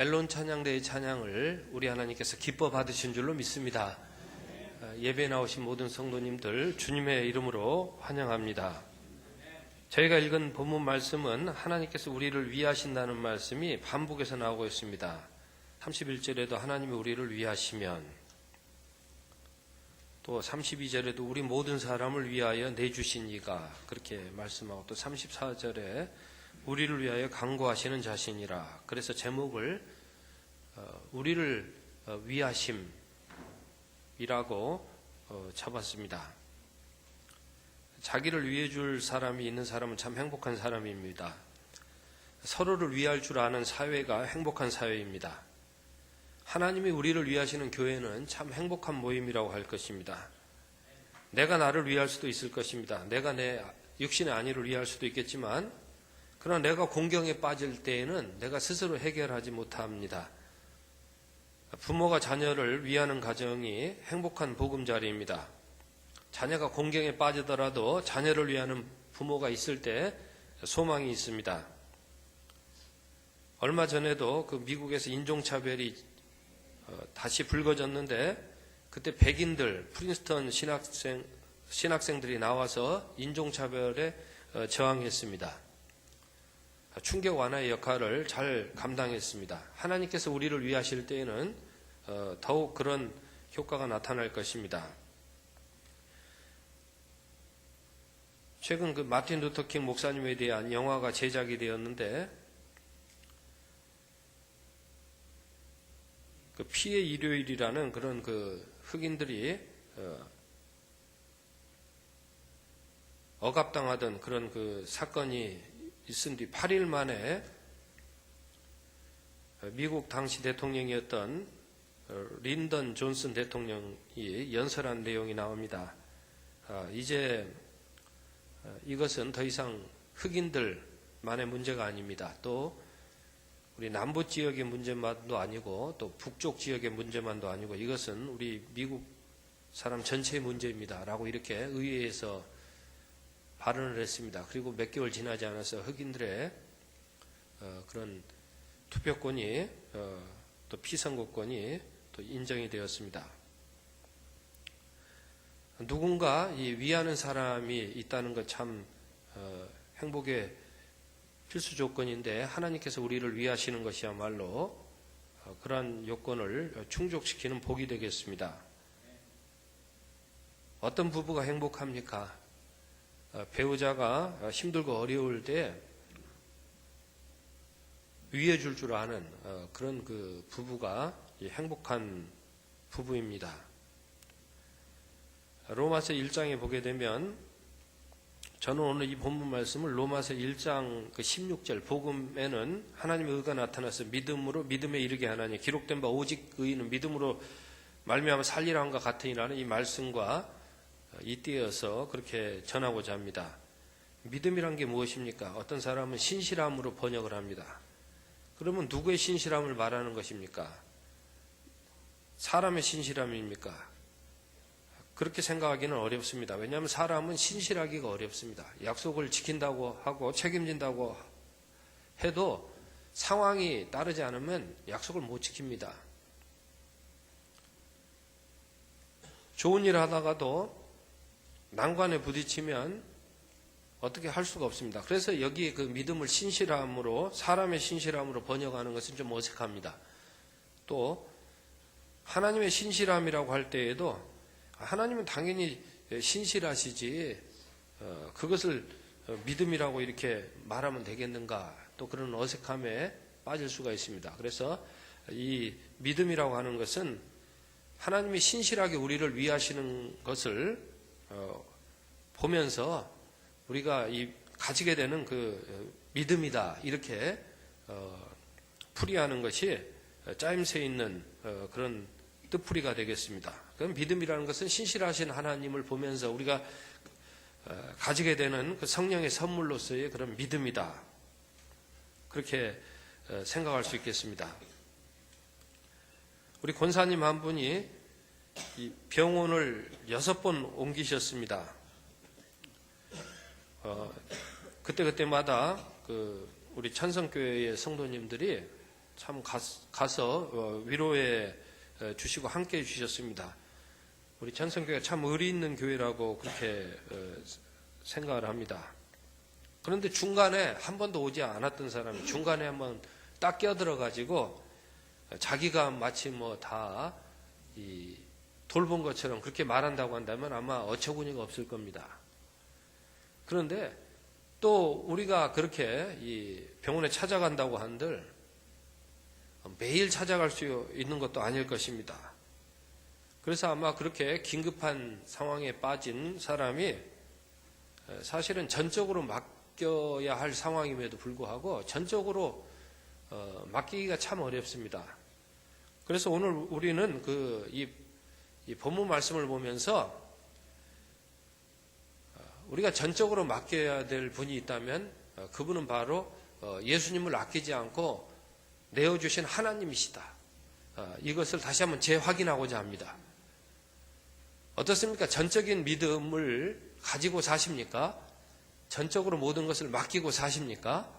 앨론 찬양대의 찬양을 우리 하나님께서 기뻐 받으신 줄로 믿습니다. 예배에 나오신 모든 성도님들 주님의 이름으로 환영합니다. 저희가 읽은 본문 말씀은 하나님께서 우리를 위하신다는 말씀이 반복해서 나오고 있습니다. 31절에도 하나님이 우리를 위하시면, 또 32절에도 우리 모든 사람을 위하여 내주신 이가 그렇게 말씀하고, 또 34절에 우리를 위하여 간구하시는 자신이라. 그래서 제목을 우리를 위하심이라고 잡았습니다. 자기를 위해 줄 사람이 있는 사람은 참 행복한 사람입니다. 서로를 위할 줄 아는 사회가 행복한 사회입니다. 하나님이 우리를 위하시는 교회는 참 행복한 모임이라고 할 것입니다. 내가 나를 위할 수도 있을 것입니다. 내가 내 육신의 안위를 위할 수도 있겠지만, 그러나 내가 공경에 빠질 때에는 내가 스스로 해결하지 못합니다. 부모가 자녀를 위하는 가정이 행복한 보금자리입니다. 자녀가 공경에 빠지더라도 자녀를 위하는 부모가 있을 때 소망이 있습니다. 얼마 전에도 그 미국에서 인종차별이 다시 불거졌는데, 그때 백인들, 프린스턴 신학생들이 나와서 인종차별에 저항했습니다. 충격 완화의 역할을 잘 감당했습니다. 하나님께서 우리를 위하실 때에는 더욱 그런 효과가 나타날 것입니다. 최근 그 마틴 루터킹 목사님에 대한 영화가 제작이 되었는데, 그 피해 일요일이라는 그런 그 흑인들이 억압당하던 그런 그 사건이 있은 뒤 8일 만에 미국 당시 대통령이었던 린던 존슨 대통령이 연설한 내용이 나옵니다. 이제 이것은 더 이상 흑인들만의 문제가 아닙니다. 또 우리 남부 지역의 문제만도 아니고, 또 북쪽 지역의 문제만도 아니고, 이것은 우리 미국 사람 전체의 문제입니다. 라고 이렇게 의회에서 발언을 했습니다. 그리고 몇 개월 지나지 않아서 흑인들의 그런 투표권이, 또 피선거권이 또 인정이 되었습니다. 누군가 이 위하는 사람이 있다는 것 참 행복의 필수 조건인데, 하나님께서 우리를 위하시는 것이야말로 그러한 요건을 충족시키는 복이 되겠습니다. 어떤 부부가 행복합니까? 배우자가 힘들고 어려울 때 위해 줄 아는 그런 그 부부가 행복한 부부입니다. 로마서 1장에 보게 되면, 저는 오늘 이 본문 말씀을 로마서 1장 그 16절, 복음에는 하나님의 의가 나타나서 믿음으로 믿음에 이르게 하나니 기록된 바 오직 의인은 믿음으로 말미암아 살리라 함과 같으니라는 이 말씀과 잇대어서 그렇게 전하고자 합니다. 믿음이란 게 무엇입니까? 어떤 사람은 신실함으로 번역을 합니다. 그러면 누구의 신실함을 말하는 것입니까? 사람의 신실함입니까? 그렇게 생각하기는 어렵습니다. 왜냐하면 사람은 신실하기가 어렵습니다. 약속을 지킨다고 하고 책임진다고 해도 상황이 따르지 않으면 약속을 못 지킵니다. 좋은 일 하다가도 난관에 부딪히면 어떻게 할 수가 없습니다. 그래서 여기 그 믿음을 신실함으로, 사람의 신실함으로 번역하는 것은 좀 어색합니다. 또 하나님의 신실함이라고 할 때에도 하나님은 당연히 신실하시지 그것을 믿음이라고 이렇게 말하면 되겠는가, 또 그런 어색함에 빠질 수가 있습니다. 그래서 이 믿음이라고 하는 것은 하나님이 신실하게 우리를 위하시는 것을 보면서 우리가 이 가지게 되는 그 믿음이다, 이렇게 풀이하는 것이 짜임새 있는 그런 뜻풀이가 되겠습니다. 그럼 믿음이라는 것은 신실하신 하나님을 보면서 우리가 가지게 되는 그 성령의 선물로서의 그런 믿음이다, 그렇게 생각할 수 있겠습니다. 우리 권사님 한 분이 이 병원을 6번 옮기셨습니다. 그때마다 그 우리 천성교회의 성도님들이 참 가서 위로해 주시고 함께 해 주셨습니다. 우리 전성교회가 참 의리 있는 교회라고 그렇게 생각을 합니다. 그런데 중간에 한 번도 오지 않았던 사람이 중간에 한번 딱 끼어들어가지고 자기가 마치 뭐 다 돌본 것처럼 그렇게 말한다고 한다면 아마 어처구니가 없을 겁니다. 그런데 또 우리가 그렇게 이 병원에 찾아간다고 한들 매일 찾아갈 수 있는 것도 아닐 것입니다. 그래서 아마 그렇게 긴급한 상황에 빠진 사람이 사실은 전적으로 맡겨야 할 상황임에도 불구하고 전적으로 맡기기가 참 어렵습니다. 그래서 오늘 우리는 이 본문 말씀을 보면서 우리가 전적으로 맡겨야 될 분이 있다면 그분은 바로 예수님을 아끼지 않고 내어주신 하나님이시다. 이것을 다시 한번 재확인하고자 합니다. 어떻습니까? 전적인 믿음을 가지고 사십니까? 전적으로 모든 것을 맡기고 사십니까?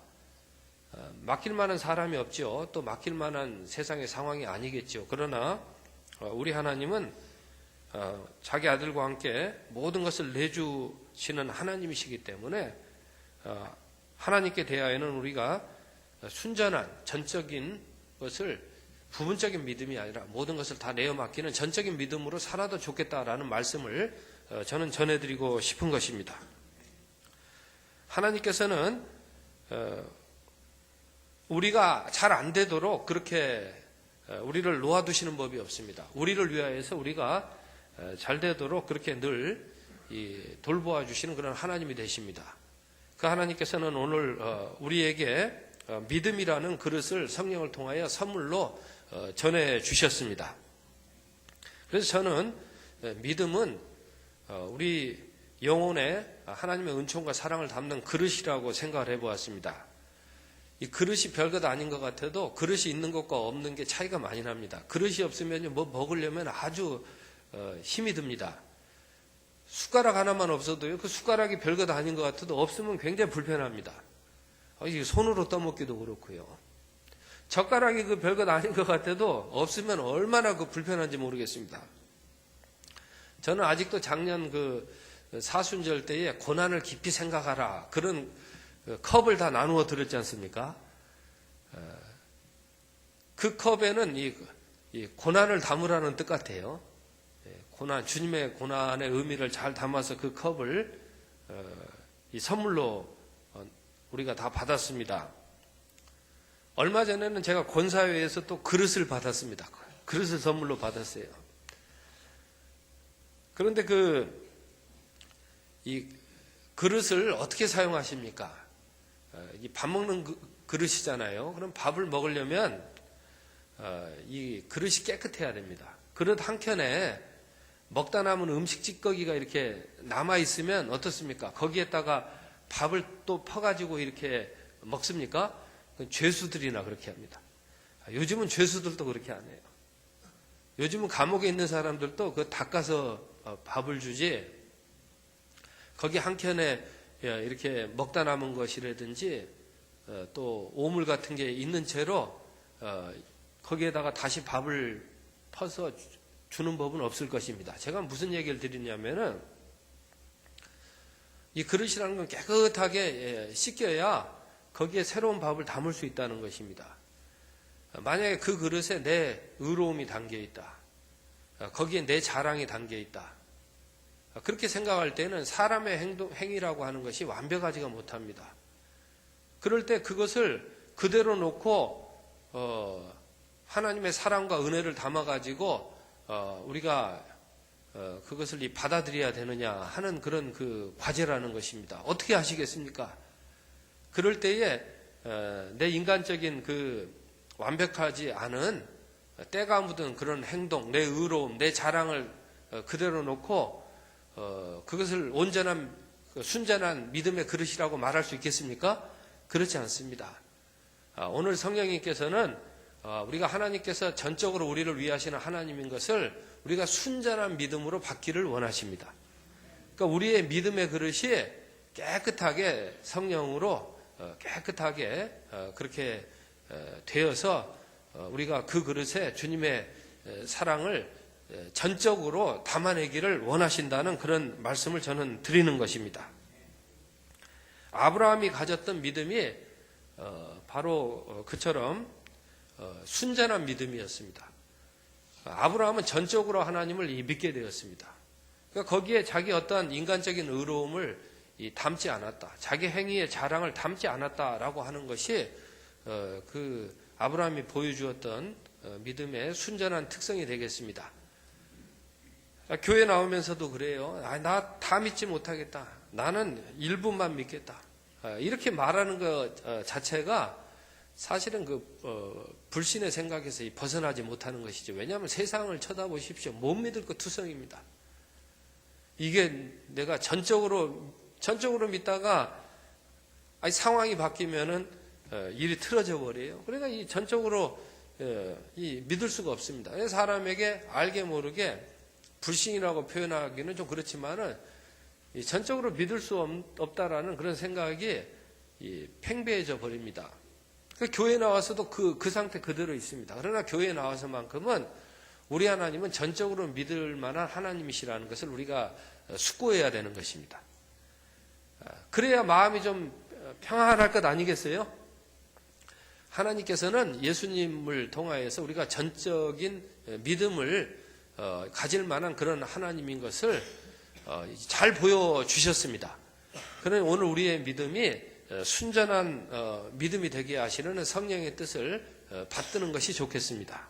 맡길 만한 사람이 없죠. 또 맡길 만한 세상의 상황이 아니겠죠. 그러나 우리 하나님은 자기 아들과 함께 모든 것을 내주시는 하나님이시기 때문에 하나님께 대하여는 우리가 순전한 전적인 것을 부분적인 믿음이 아니라 모든 것을 다 내어 맡기는 전적인 믿음으로 살아도 좋겠다라는 말씀을 저는 전해드리고 싶은 것입니다. 하나님께서는 우리가 잘 안 되도록 그렇게 우리를 놓아두시는 법이 없습니다. 우리를 위하여서 우리가 잘 되도록 그렇게 늘 돌보아 주시는 그런 하나님이 되십니다. 그 하나님께서는 오늘 우리에게 믿음이라는 그릇을 성령을 통하여 선물로 전해 주셨습니다. 그래서 저는 믿음은 우리 영혼에 하나님의 은총과 사랑을 담는 그릇이라고 생각을 해보았습니다. 이 그릇이 별것 아닌 것 같아도 그릇이 있는 것과 없는 게 차이가 많이 납니다. 그릇이 없으면 뭐 먹으려면 아주 힘이 듭니다. 숟가락 하나만 없어도요, 그 숟가락이 별것 아닌 것 같아도 없으면 굉장히 불편합니다. 이게 손으로 떠먹기도 그렇고요. 젓가락이 그 별것 아닌 것 같아도 없으면 얼마나 그 불편한지 모르겠습니다. 저는 아직도 작년 그 사순절 때에 고난을 깊이 생각하라 그런 컵을 다 나누어 드렸지 않습니까? 그 컵에는 이 고난을 담으라는 뜻 같아요. 고난, 주님의 고난의 의미를 잘 담아서 그 컵을 이 선물로 우리가 다 받았습니다. 얼마 전에는 제가 권사회에서 또 그릇을 받았습니다. 그릇을 선물로 받았어요. 그런데 이 그릇을 어떻게 사용하십니까? 이 밥 먹는 그릇이잖아요. 그럼 밥을 먹으려면 이 그릇이 깨끗해야 됩니다. 그릇 한 켠에 먹다 남은 음식 찌꺼기가 이렇게 남아 있으면 어떻습니까? 거기에다가 밥을 또 퍼가지고 이렇게 먹습니까? 죄수들이나 그렇게 합니다. 요즘은 죄수들도 그렇게 안 해요. 요즘은 감옥에 있는 사람들도 그 닦아서 밥을 주지, 거기 한 켠에 이렇게 먹다 남은 것이라든지 또 오물 같은 게 있는 채로 거기에다가 다시 밥을 퍼서 주는 법은 없을 것입니다. 제가 무슨 얘기를 드리냐면은 이 그릇이라는 건 깨끗하게 씻겨야 거기에 새로운 밥을 담을 수 있다는 것입니다. 만약에 그 그릇에 내 의로움이 담겨 있다, 거기에 내 자랑이 담겨 있다, 그렇게 생각할 때는 사람의 행위라고 하는 것이 완벽하지가 못합니다. 그럴 때 그것을 그대로 놓고 하나님의 사랑과 은혜를 담아가지고 우리가 그것을 받아들여야 되느냐 하는 그런 그 과제라는 것입니다. 어떻게 하시겠습니까? 그럴 때에 내 인간적인 그 완벽하지 않은 때가 묻은 그런 행동, 내 의로움, 내 자랑을 그대로 놓고 그것을 온전한 순전한 믿음의 그릇이라고 말할 수 있겠습니까? 그렇지 않습니다. 오늘 성령님께서는 우리가 하나님께서 전적으로 우리를 위하시는 하나님인 것을 우리가 순전한 믿음으로 받기를 원하십니다. 그러니까 우리의 믿음의 그릇이 깨끗하게 성령으로 깨끗하게 그렇게 되어서 우리가 그 그릇에 주님의 사랑을 전적으로 담아내기를 원하신다는 그런 말씀을 저는 드리는 것입니다. 아브라함이 가졌던 믿음이 바로 그처럼 순전한 믿음이었습니다. 아브라함은 전적으로 하나님을 믿게 되었습니다. 그러니까 거기에 자기 어떠한 인간적인 의로움을 담지 않았다. 자기 행위의 자랑을 담지 않았다라고 하는 것이 그 아브라함이 보여주었던 믿음의 순전한 특성이 되겠습니다. 교회 나오면서도 그래요. 나 다 믿지 못하겠다. 나는 일부만 믿겠다. 이렇게 말하는 것 자체가 사실은 불신의 생각에서 벗어나지 못하는 것이죠. 왜냐하면 세상을 쳐다보십시오. 못 믿을 것 투성입니다. 이게 내가 전적으로 믿다가 상황이 바뀌면은 일이 틀어져 버려요. 그러니까 이 전적으로 믿을 수가 없습니다. 사람에게 알게 모르게 불신이라고 표현하기는 좀 그렇지만은 전적으로 믿을 수 없다라는 그런 생각이 팽배해져 버립니다. 교회 나와서도 그 상태 그대로 있습니다. 그러나 교회 나와서만큼은 우리 하나님은 전적으로 믿을 만한 하나님이시라는 것을 우리가 숙고해야 되는 것입니다. 그래야 마음이 좀 평안할 것 아니겠어요? 하나님께서는 예수님을 통하여서 우리가 전적인 믿음을 가질 만한 그런 하나님인 것을 잘 보여주셨습니다. 그러나 오늘 우리의 믿음이 순전한 믿음이 되게 하시는 성령의 뜻을 받드는 것이 좋겠습니다.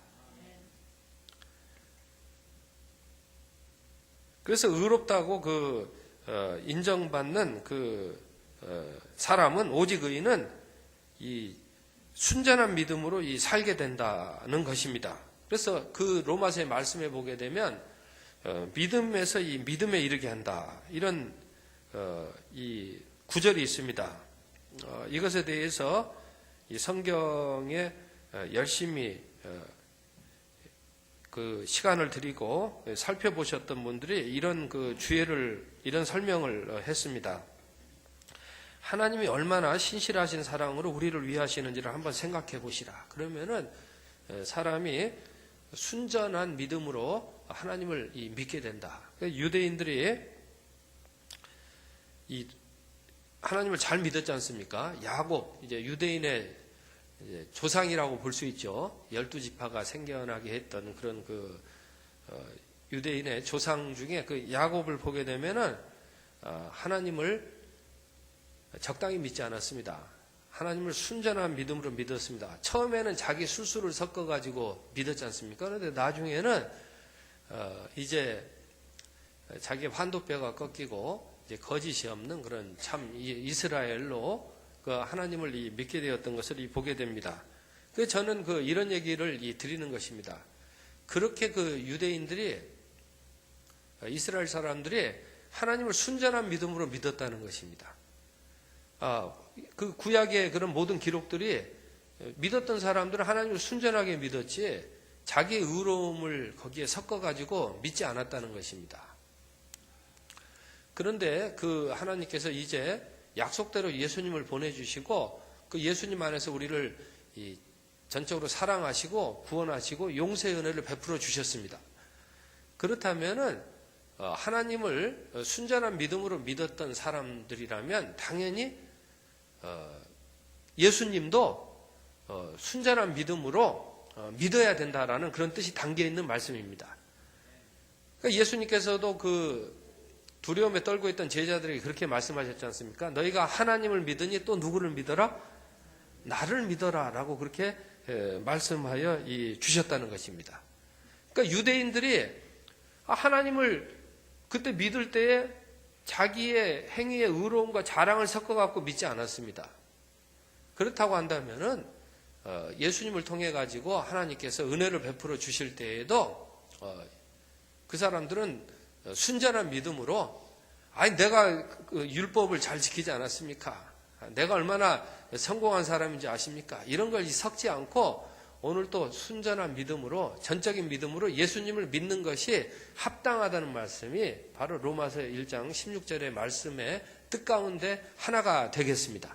그래서 의롭다고 인정받는 사람은 오직 의인은 이 순전한 믿음으로 살게 된다는 것입니다. 그래서 그 로마서의 말씀에 보게 되면 믿음에서 이 믿음에 이르게 한다. 이런 이 구절이 있습니다. 이것에 대해서 이 성경에 열심히 그 시간을 드리고 살펴보셨던 분들이 이런 이런 설명을 했습니다. 하나님이 얼마나 신실하신 사랑으로 우리를 위하시는지를 한번 생각해 보시라. 그러면은 사람이 순전한 믿음으로 하나님을 믿게 된다. 유대인들이 이 하나님을 잘 믿었지 않습니까? 야곱, 이제 유대인의 조상이라고 볼 수 있죠. 12지파가 생겨나게 했던 그런 유대인의 조상 중에 야곱을 보게 되면은 하나님을 적당히 믿지 않았습니다. 하나님을 순전한 믿음으로 믿었습니다. 처음에는 자기 술수를 섞어가지고 믿었지 않습니까? 그런데 나중에는 이제 자기 환도뼈가 꺾이고 이제 거짓이 없는 그런 참 이스라엘로 하나님을 믿게 되었던 것을 보게 됩니다. 그래서 저는 이런 얘기를 드리는 것입니다. 그렇게 유대인들이 이스라엘 사람들이 하나님을 순전한 믿음으로 믿었다는 것입니다. 그 구약의 그런 모든 기록들이 믿었던 사람들은 하나님을 순전하게 믿었지 자기의 의로움을 거기에 섞어가지고 믿지 않았다는 것입니다. 그런데 하나님께서 이제 약속대로 예수님을 보내주시고 그 예수님 안에서 우리를 전적으로 사랑하시고 구원하시고 용서의 은혜를 베풀어 주셨습니다. 그렇다면은 하나님을 순전한 믿음으로 믿었던 사람들이라면 당연히 예수님도 순전한 믿음으로 믿어야 된다라는 그런 뜻이 담겨 있는 말씀입니다. 그러니까 예수님께서도 두려움에 떨고 있던 제자들에게 그렇게 말씀하셨지 않습니까? 너희가 하나님을 믿으니 또 누구를 믿어라? 나를 믿어라 라고 그렇게 말씀하여 주셨다는 것입니다. 그러니까 유대인들이 하나님을 그때 믿을 때에 자기의 행위의 의로움과 자랑을 섞어갖고 믿지 않았습니다. 그렇다고 한다면은 예수님을 통해 가지고 하나님께서 은혜를 베풀어 주실 때에도 그 사람들은 순전한 믿음으로 내가 율법을 잘 지키지 않았습니까? 내가 얼마나 성공한 사람인지 아십니까? 이런 걸 섞지 않고 오늘 또 순전한 믿음으로 전적인 믿음으로 예수님을 믿는 것이 합당하다는 말씀이 바로 로마서 1장 16절의 말씀의 뜻 가운데 하나가 되겠습니다.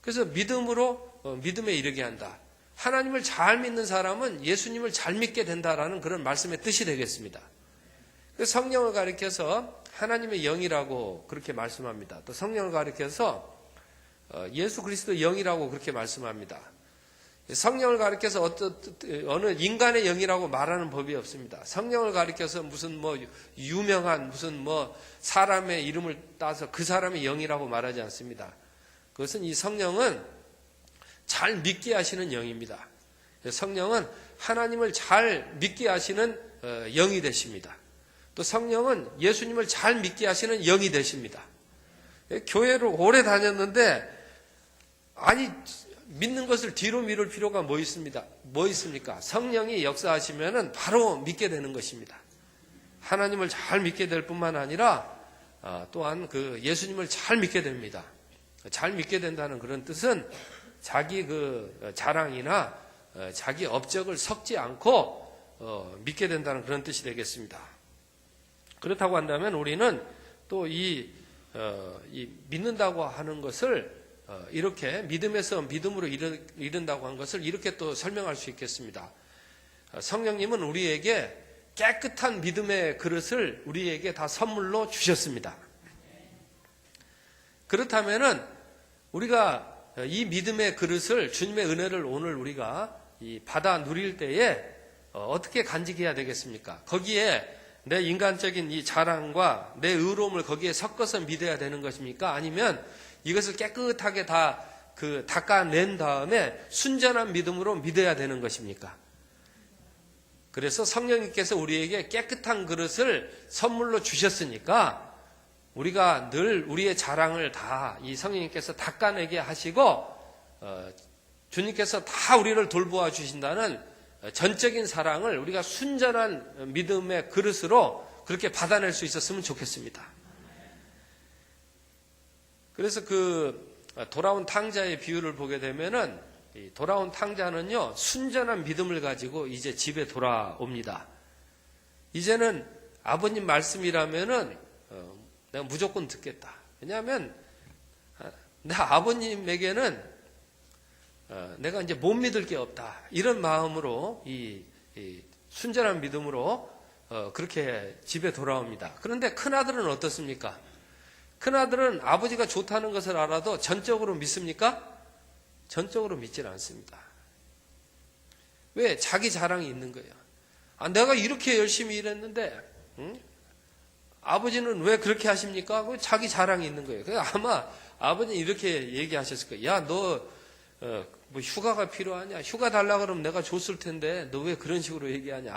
그래서 믿음으로 믿음에 이르게 한다. 하나님을 잘 믿는 사람은 예수님을 잘 믿게 된다라는 그런 말씀의 뜻이 되겠습니다. 성령을 가리켜서 하나님의 영이라고 그렇게 말씀합니다. 또 성령을 가리켜서 예수 그리스도의 영이라고 그렇게 말씀합니다. 성령을 가리켜서 어느 인간의 영이라고 말하는 법이 없습니다. 성령을 가리켜서 무슨 유명한 무슨 사람의 이름을 따서 그 사람의 영이라고 말하지 않습니다. 그것은 이 성령은 잘 믿게 하시는 영입니다. 성령은 하나님을 잘 믿게 하시는 영이 되십니다. 또 성령은 예수님을 잘 믿게 하시는 영이 되십니다. 교회를 오래 다녔는데 아니 믿는 것을 뒤로 미룰 필요가 뭐 있습니까? 성령이 역사하시면은 바로 믿게 되는 것입니다. 하나님을 잘 믿게 될 뿐만 아니라 또한 그 예수님을 잘 믿게 됩니다. 잘 믿게 된다는 그런 뜻은 자기 그 자랑이나 자기 업적을 섞지 않고 믿게 된다는 그런 뜻이 되겠습니다. 그렇다고 한다면 우리는 또 이 믿는다고 하는 것을 이렇게 믿음에서 믿음으로 이른다고 하는 것을 이렇게 또 설명할 수 있겠습니다. 성령님은 우리에게 깨끗한 믿음의 그릇을 우리에게 다 선물로 주셨습니다. 그렇다면은 우리가 이 믿음의 그릇을 주님의 은혜를 오늘 우리가 받아 누릴 때에 어떻게 간직해야 되겠습니까? 거기에 내 인간적인 이 자랑과 내 의로움을 거기에 섞어서 믿어야 되는 것입니까? 아니면 이것을 깨끗하게 다 닦아낸 다음에 순전한 믿음으로 믿어야 되는 것입니까? 그래서 성령님께서 우리에게 깨끗한 그릇을 선물로 주셨으니까 우리가 늘 우리의 자랑을 다 이 성령님께서 닦아내게 하시고 주님께서 다 우리를 돌보아 주신다는 전적인 사랑을 우리가 순전한 믿음의 그릇으로 그렇게 받아낼 수 있었으면 좋겠습니다. 그래서 돌아온 탕자의 비유를 보게 되면은 이 돌아온 탕자는요 순전한 믿음을 가지고 이제 집에 돌아옵니다. 이제는 아버님 말씀이라면은 내가 무조건 듣겠다. 왜냐하면 내 아버님에게는 내가 이제 못 믿을 게 없다. 이런 마음으로 이 순전한 믿음으로 그렇게 집에 돌아옵니다. 그런데 큰아들은 어떻습니까? 큰아들은 아버지가 좋다는 것을 알아도 전적으로 믿습니까? 전적으로 믿지는 않습니다. 왜? 자기 자랑이 있는 거예요. 내가 이렇게 열심히 일했는데 아버지는 왜 그렇게 하십니까? 자기 자랑이 있는 거예요. 그래서 아마 아버지는 이렇게 얘기하셨을 거예요. 야, 너 휴가가 필요하냐? 휴가 달라 그러면 내가 줬을 텐데 너 왜 그런 식으로 얘기하냐?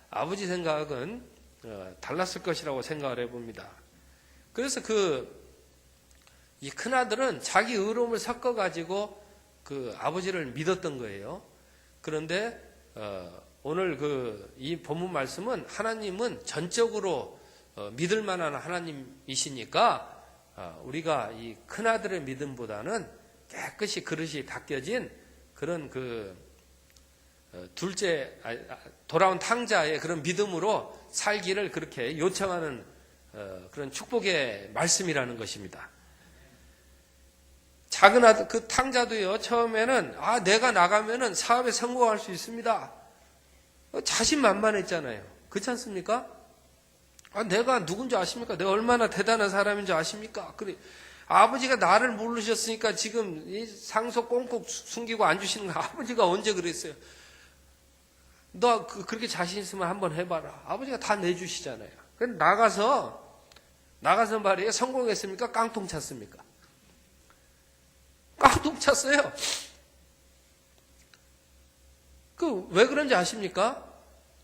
아버지 생각은 달랐을 것이라고 생각을 해봅니다. 그래서 이 큰아들은 자기 의로움을 섞어가지고 아버지를 믿었던 거예요. 그런데 오늘 이 본문 말씀은 하나님은 전적으로 믿을 만한 하나님이시니까 우리가 이 큰아들의 믿음보다는 깨끗이 그릇이 닦여진 그런 돌아온 탕자의 그런 믿음으로 살기를 그렇게 요청하는 그런 축복의 말씀이라는 것입니다. 작은 아들, 그 탕자도요, 처음에는, 내가 나가면은 사업에 성공할 수 있습니다. 자신만만했잖아요. 그렇지 않습니까? 내가 누군지 아십니까? 내가 얼마나 대단한 사람인지 아십니까? 그래. 아버지가 나를 모르셨으니까 지금 이 상소 꽁꽁 숨기고 앉으시는 거 아버지가 언제 그랬어요? 너 그렇게 자신 있으면 한번 해봐라. 아버지가 다 내주시잖아요. 그럼 나가서 말이에요. 성공했습니까? 깡통 찼습니까? 깡통 찼어요. 왜 그런지 아십니까?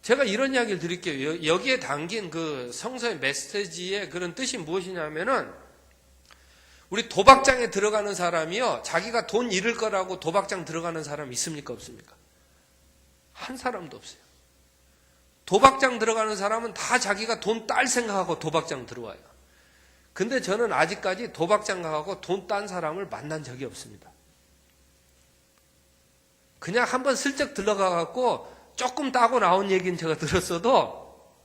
제가 이런 이야기를 드릴게요. 여기에 담긴 성서의 메시지의 그런 뜻이 무엇이냐면은 우리 도박장에 들어가는 사람이요, 자기가 돈 잃을 거라고 도박장 들어가는 사람 있습니까? 없습니까? 한 사람도 없어요. 도박장 들어가는 사람은 다 자기가 돈 딸 생각하고 도박장 들어와요. 근데 저는 아직까지 도박장 가고 돈 딴 사람을 만난 적이 없습니다. 그냥 한번 슬쩍 들어가갖고 조금 따고 나온 얘기는 제가 들었어도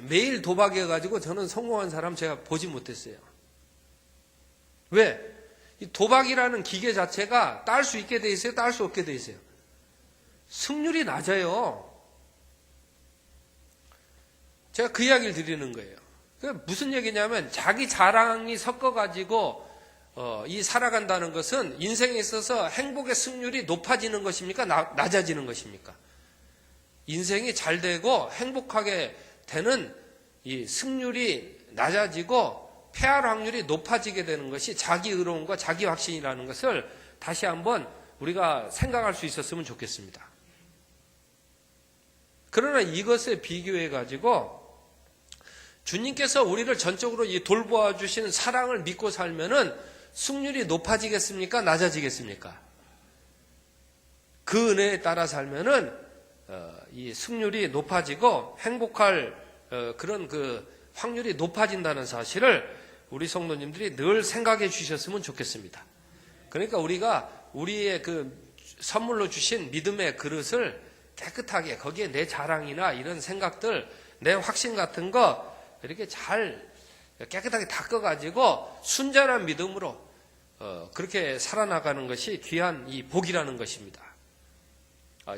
매일 도박해가지고 저는 성공한 사람 제가 보지 못했어요. 왜? 이 도박이라는 기계 자체가 딸 수 있게 돼 있어요? 딸 수 없게 돼 있어요? 승률이 낮아요. 제가 그 이야기를 드리는 거예요. 무슨 얘기냐면 자기 자랑이 섞어가지고 이 살아간다는 것은 인생에 있어서 행복의 승률이 높아지는 것입니까? 낮아지는 것입니까? 인생이 잘 되고 행복하게 되는 이 승률이 낮아지고 패할 확률이 높아지게 되는 것이 자기 의로움과 자기 확신이라는 것을 다시 한번 우리가 생각할 수 있었으면 좋겠습니다. 그러나 이것에 비교해 가지고 주님께서 우리를 전적으로 돌보아 주신 사랑을 믿고 살면은 승률이 높아지겠습니까? 낮아지겠습니까? 그 은혜에 따라 살면은 이 승률이 높아지고 행복할 그런 그 확률이 높아진다는 사실을 우리 성도님들이 늘 생각해 주셨으면 좋겠습니다. 그러니까 우리가 우리의 그 선물로 주신 믿음의 그릇을 깨끗하게 거기에 내 자랑이나 이런 생각들, 내 확신 같은 거 이렇게 잘 깨끗하게 닦아가지고 순전한 믿음으로 그렇게 살아나가는 것이 귀한 이 복이라는 것입니다.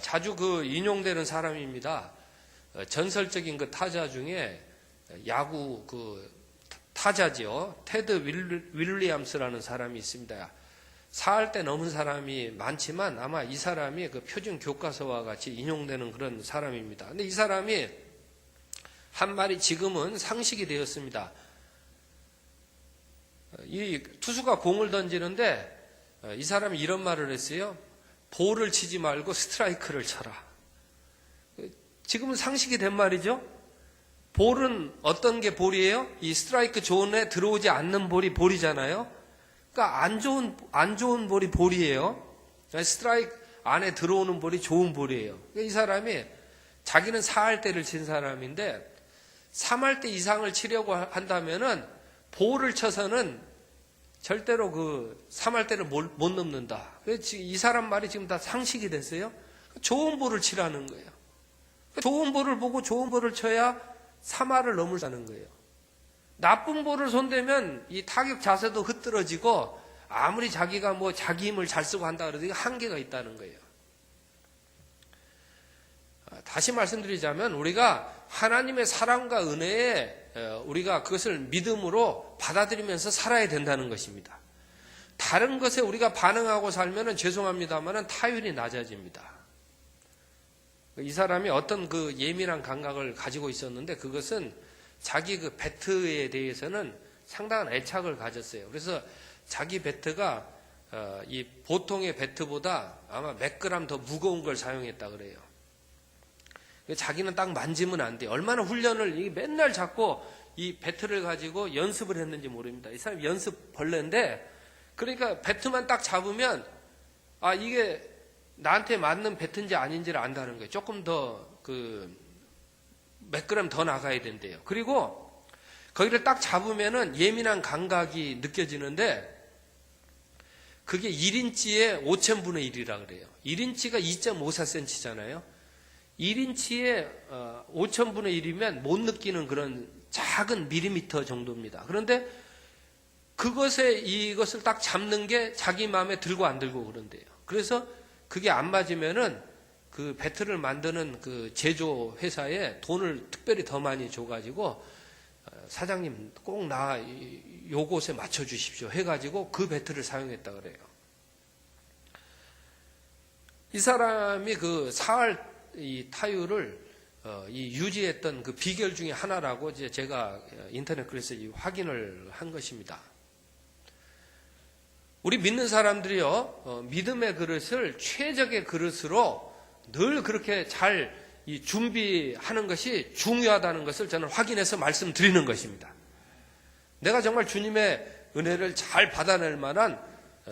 자주 그 인용되는 사람입니다. 전설적인 그 타자 중에 야구 그 타자지요. 테드 윌리엄스라는 사람이 있습니다. 40대 넘은 사람이 많지만 아마 이 사람이 그 표준 교과서와 같이 인용되는 그런 사람입니다. 근데 이 사람이 한 말이 지금은 상식이 되었습니다. 이 투수가 공을 던지는데 이 사람이 이런 말을 했어요. 볼을 치지 말고 스트라이크를 쳐라. 지금은 상식이 된 말이죠. 볼은 어떤 게 볼이에요? 이 스트라이크 존에 들어오지 않는 볼이 볼이잖아요. 그러니까 안 좋은 볼이 볼이에요. 스트라이크 안에 들어오는 볼이 좋은 볼이에요. 그러니까 이 사람이 자기는 4할대를 친 사람인데 3할대 이상을 치려고 한다면은 볼을 쳐서는 절대로 그 3할대를 못 넘는다. 그래서 이 사람 말이 지금 다 상식이 됐어요. 좋은 볼을 치라는 거예요. 좋은 볼을 보고 좋은 볼을 쳐야 3할을 넘을다는 거예요. 나쁜 볼을 손대면 이 타격 자세도 흐트러지고 아무리 자기가 뭐 자기 힘을 잘 쓰고 한다 그래도 한계가 있다는 거예요. 다시 말씀드리자면 우리가 하나님의 사랑과 은혜에 우리가 그것을 믿음으로 받아들이면서 살아야 된다는 것입니다. 다른 것에 우리가 반응하고 살면은 죄송합니다만은 타율이 낮아집니다. 이 사람이 어떤 그 예민한 감각을 가지고 있었는데 그것은 자기 그 배트에 대해서는 상당한 애착을 가졌어요. 그래서 자기 배트가 이 보통의 배트보다 아마 몇 그램 더 무거운 걸 사용했다 그래요. 자기는 딱 만지면 안 돼요. 얼마나 훈련을 맨날 잡고 이 배트를 가지고 연습을 했는지 모릅니다. 이 사람이 연습 벌레인데 그러니까 배트만 딱 잡으면 아 이게 나한테 맞는 배트인지 아닌지를 안다는 거예요. 조금 더 몇 그램 더 나가야 된대요. 그리고 거기를 딱 잡으면은 예민한 감각이 느껴지는데 그게 1인치에 5,000분의 1이라 그래요. 1인치가 2.54cm잖아요. 1인치에 5,000분의 1이면 못 느끼는 그런 작은 밀리미터 정도입니다. 그런데 이것을 딱 잡는 게 자기 마음에 들고 안 들고 그런데요. 그래서 그게 안 맞으면은 그 배트를 만드는 그 제조 회사에 돈을 특별히 더 많이 줘가지고 사장님 꼭 요곳에 맞춰 주십시오 해가지고 그 배트를 사용했다 그래요. 이 사람이 그 사할 이 타율을 유지했던 그 비결 중에 하나라고 이제 제가 인터넷 글에서 확인을 한 것입니다. 우리 믿는 사람들이요, 믿음의 그릇을 최적의 그릇으로 늘 그렇게 잘 준비하는 것이 중요하다는 것을 저는 확인해서 말씀드리는 것입니다. 내가 정말 주님의 은혜를 잘 받아낼 만한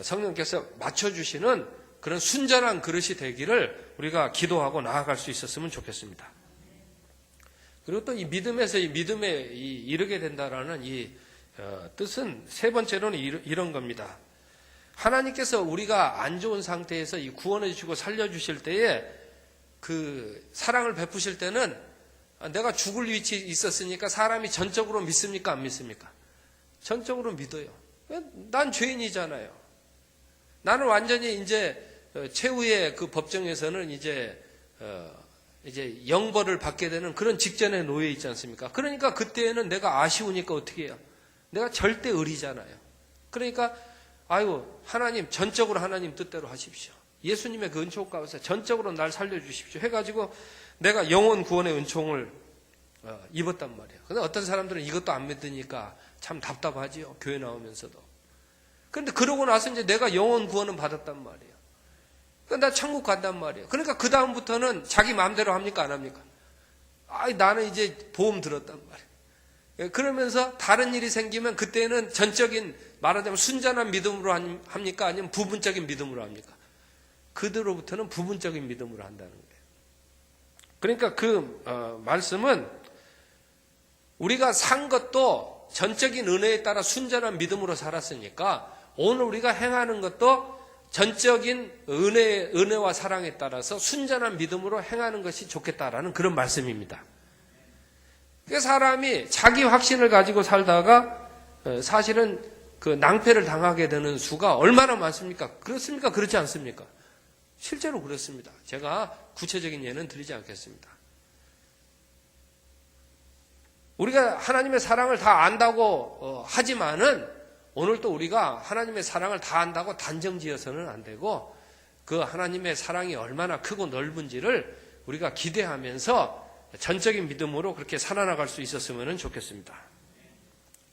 성령께서 맞춰주시는 그런 순전한 그릇이 되기를 우리가 기도하고 나아갈 수 있었으면 좋겠습니다. 그리고 또 이 믿음에서 이 믿음에 이르게 된다라는 이 뜻은 세 번째로는 이런 겁니다. 하나님께서 우리가 안 좋은 상태에서 이 구원해 주시고 살려주실 때에 그 사랑을 베푸실 때는 내가 죽을 위치에 있었으니까 사람이 전적으로 믿습니까? 안 믿습니까? 전적으로 믿어요. 난 죄인이잖아요. 나는 완전히 이제 최후의 그 법정에서는 이제 이제 영벌을 받게 되는 그런 직전에 놓여 있지 않습니까? 그러니까 그때는 내가 아쉬우니까 어떻게 해요? 내가 절대 의리잖아요. 그러니까 아이고 하나님 전적으로 하나님 뜻대로 하십시오. 예수님의 그 은총 가운데 전적으로 날 살려주십시오 해가지고 내가 영혼 구원의 은총을 입었단 말이에요. 근데 어떤 사람들은 이것도 안 믿으니까 참 답답하지요. 교회 나오면서도. 그런데 그러고 나서 이제 내가 영혼 구원은 받았단 말이에요. 그러니까 나 천국 간단 말이에요. 그러니까 그 다음부터는 자기 마음대로 합니까 안 합니까? 나는 이제 보험 들었단 말이에요. 그러면서 다른 일이 생기면 그때는 전적인 말하자면 순전한 믿음으로 합니까? 아니면 부분적인 믿음으로 합니까? 그대로부터는 부분적인 믿음으로 한다는 거예요. 그러니까 그 말씀은 우리가 산 것도 전적인 은혜에 따라 순전한 믿음으로 살았으니까 오늘 우리가 행하는 것도 전적인 은혜와 사랑에 따라서 순전한 믿음으로 행하는 것이 좋겠다라는 그런 말씀입니다. 그러니까 사람이 자기 확신을 가지고 살다가 사실은 그 낭패를 당하게 되는 수가 얼마나 많습니까? 그렇습니까? 그렇지 않습니까? 실제로 그렇습니다. 제가 구체적인 예는 드리지 않겠습니다. 우리가 하나님의 사랑을 다 안다고 하지만은 오늘 또 우리가 하나님의 사랑을 다 안다고 단정지어서는 안 되고 그 하나님의 사랑이 얼마나 크고 넓은지를 우리가 기대하면서 전적인 믿음으로 그렇게 살아나갈 수 있었으면 좋겠습니다.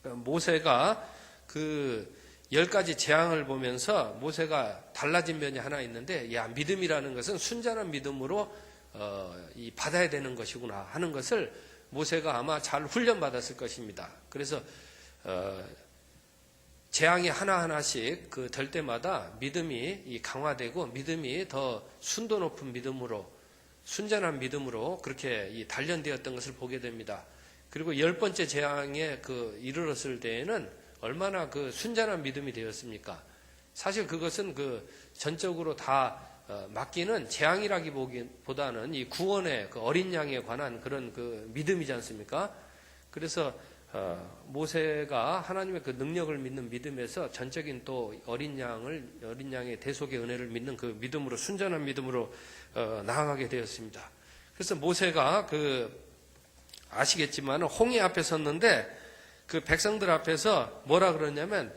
모세가 그 10가지 재앙을 보면서 모세가 달라진 면이 하나 있는데 믿음이라는 것은 순전한 믿음으로 받아야 되는 것이구나 하는 것을 모세가 아마 잘 훈련받았을 것입니다. 그래서 재앙이 하나하나씩 될 때마다 믿음이 강화되고 믿음이 더 순도 높은 믿음으로 순전한 믿음으로 그렇게 단련되었던 것을 보게 됩니다. 그리고 10번째 재앙에 이르렀을 때에는 얼마나 순전한 믿음이 되었습니까? 사실 그것은 전적으로 다 맡기는 재앙이라기보다는 이 구원의 어린 양에 관한 그런 믿음이지 않습니까? 그래서 모세가 하나님의 그 능력을 믿는 믿음에서 전적인 또 어린 양의 대속의 은혜를 믿는 그 믿음으로 순전한 믿음으로 나아가게 되었습니다. 그래서 모세가 아시겠지만 홍해 앞에 섰는데 그 백성들 앞에서 뭐라 그러냐면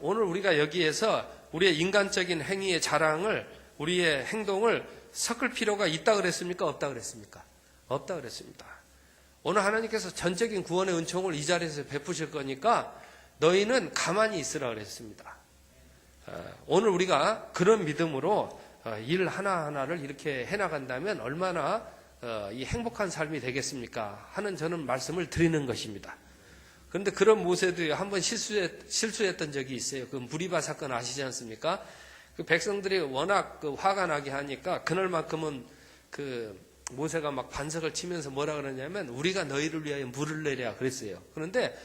오늘 우리가 여기에서 우리의 인간적인 행위의 자랑을 우리의 행동을 섞을 필요가 있다 그랬습니까? 없다 그랬습니까? 없다 그랬습니다. 오늘 하나님께서 전적인 구원의 은총을 이 자리에서 베푸실 거니까 너희는 가만히 있으라 그랬습니다. 오늘 우리가 그런 믿음으로 일 하나하나를 이렇게 해나간다면 얼마나 이 행복한 삶이 되겠습니까? 하는 저는 말씀을 드리는 것입니다. 그런데 그런 모세도 한번 실수했던 적이 있어요. 그 무리바 사건 아시지 않습니까? 그 백성들이 워낙 화가 나게 하니까 그날만큼은 모세가 막 반석을 치면서 뭐라 그러냐면 우리가 너희를 위하여 물을 내랴 그랬어요. 그런데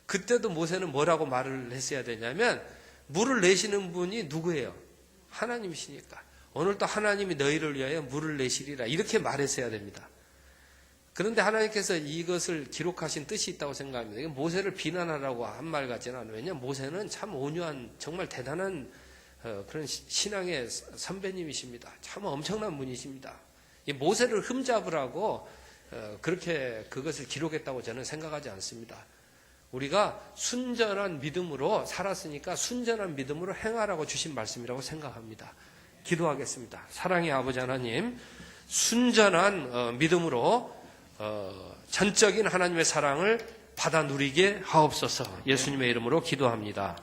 그때도 모세는 뭐라고 말을 했어야 되냐면 물을 내시는 분이 누구예요? 하나님이시니까. 오늘도 하나님이 너희를 위하여 물을 내시리라 이렇게 말했어야 됩니다. 그런데 하나님께서 이것을 기록하신 뜻이 있다고 생각합니다. 이게 모세를 비난하라고 한 말 같지는 않아요. 왜냐하면 모세는 참 온유한 정말 대단한 그런 신앙의 선배님이십니다. 참 엄청난 분이십니다. 이 모세를 흠잡으라고 그렇게 그것을 기록했다고 저는 생각하지 않습니다. 우리가 순전한 믿음으로 살았으니까 순전한 믿음으로 행하라고 주신 말씀이라고 생각합니다. 기도하겠습니다. 사랑의 아버지 하나님, 순전한 믿음으로 전적인 하나님의 사랑을 받아 누리게 하옵소서. 예수님의 이름으로 기도합니다.